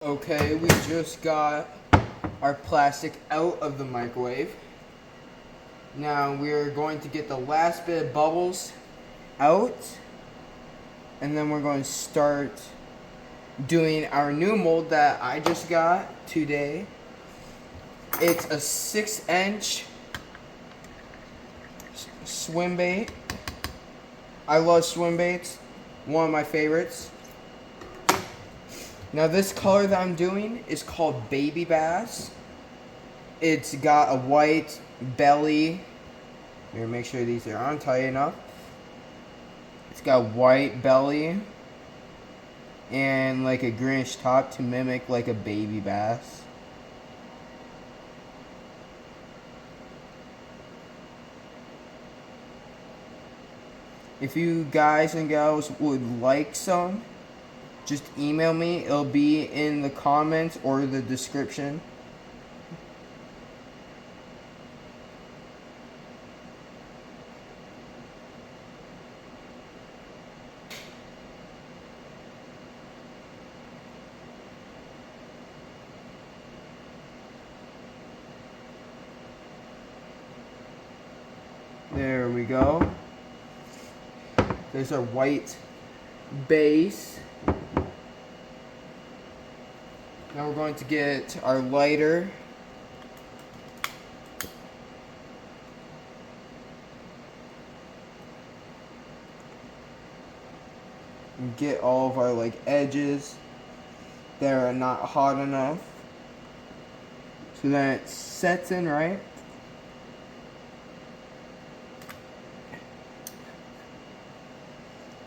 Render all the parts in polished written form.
Okay, we just got our plastic out of the microwave. Now we're going to get the last bit of bubbles out, and then we're going to start doing our new mold that I just got today. It's a 6-inch swim bait. I love swim baits, one of my favorites. Now this color that I'm doing is called baby bass. It's got a white belly. Here, make sure these are on tight enough. It's got white belly and like a greenish top to mimic like a baby bass. If you guys and gals would like some, just email me. It'll be in the comments or the description. There we go. There's our white base. Now we're going to get our lighter. And get all of our edges that are not hot enough. So that it sets in right.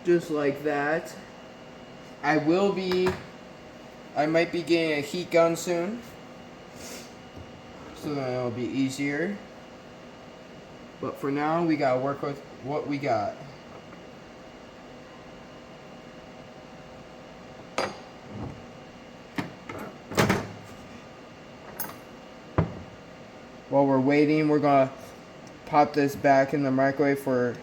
Just like that. I might be getting a heat gun soon, so then it'll be easier. But for now, we gotta work with what we got. While we're waiting, we're gonna pop this back in the microwave for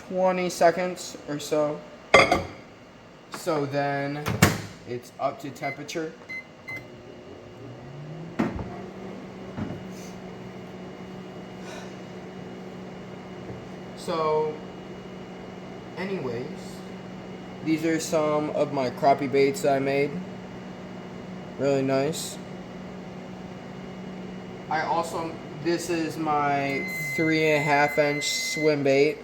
20 seconds or so. So then it's up to temperature. So anyways, these are some of my crappie baits that I made. Really nice. This is my 3.5-inch swim bait.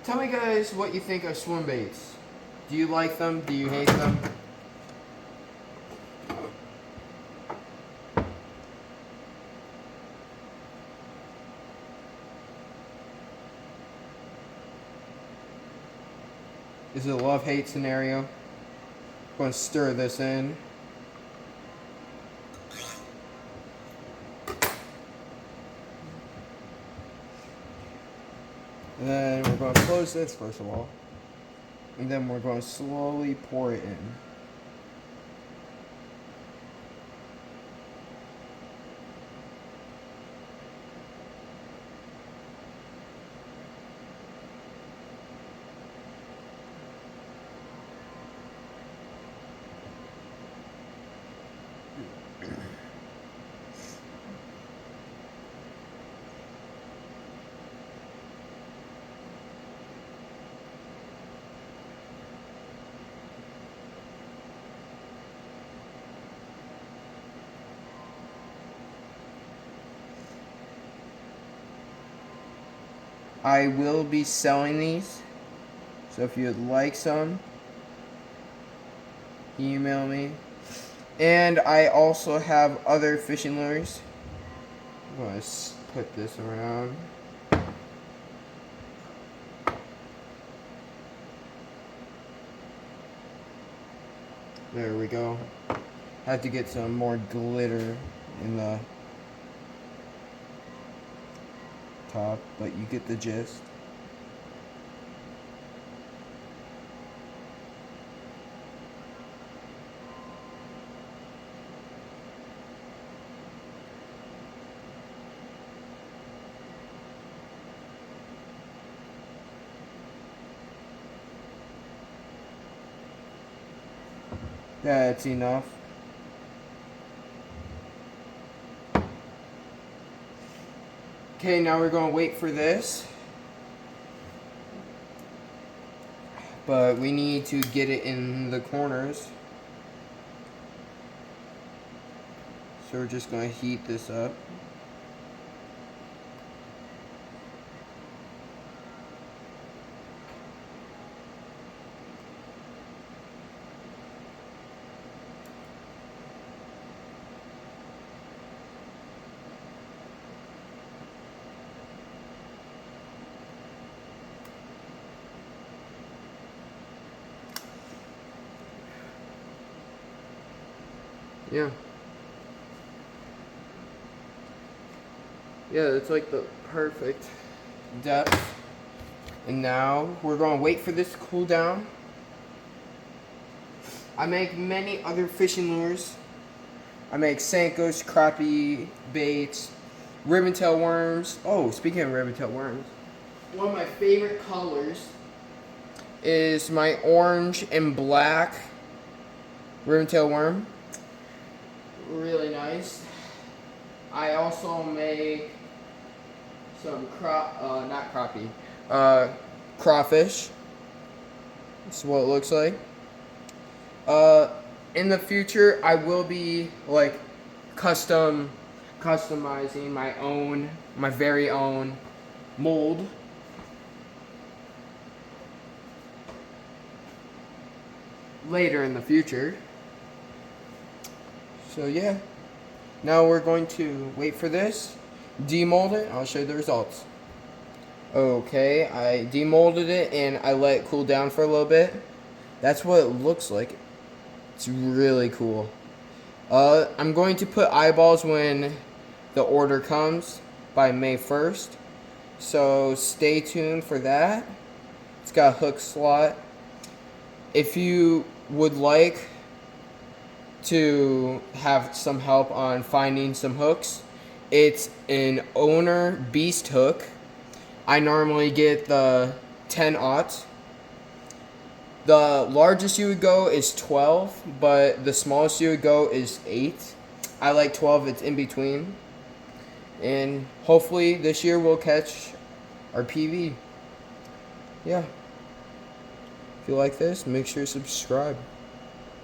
Tell me guys what you think of swim baits. Do you like them? Do you hate them? Is it a love-hate scenario? I'm going to stir this in. And then we're going to close this first of all. And then we're going to slowly pour it in. I will be selling these, so if you'd like some, email me. And I also have other fishing lures. I'm going to put this around. There we go. Have to get some more glitter in the top, but you get the gist. That's enough. Okay, now we're going to wait for this. But we need to get it in the corners. So we're just going to heat this up. Yeah. Yeah, it's like the perfect depth. And now we're going to wait for this to cool down. I make many other fishing lures. I make Senkos, crappie baits, ribbon-tail worms. Oh, speaking of ribbon-tail worms, one of my favorite colors is my orange and black ribbon-tail worm. Really nice. I also make some crawfish. This is what it looks like. In the future, I will be like customizing my very own mold. Later in the future. So yeah, now we're going to wait for this, demold it, I'll show you the results. Okay, I demolded it and I let it cool down for a little bit. That's what it looks like. It's really cool. I'm going to put eyeballs when the order comes by May 1st. So stay tuned for that. It's got a hook slot. If you would like to have some help on finding some hooks, it's an owner beast hook. I normally get the 10/0. The largest you would go is 12, but the smallest you would go is 8. I like 12, it's in between. And hopefully this year we'll catch our PV. Yeah. If you like this, make sure to subscribe.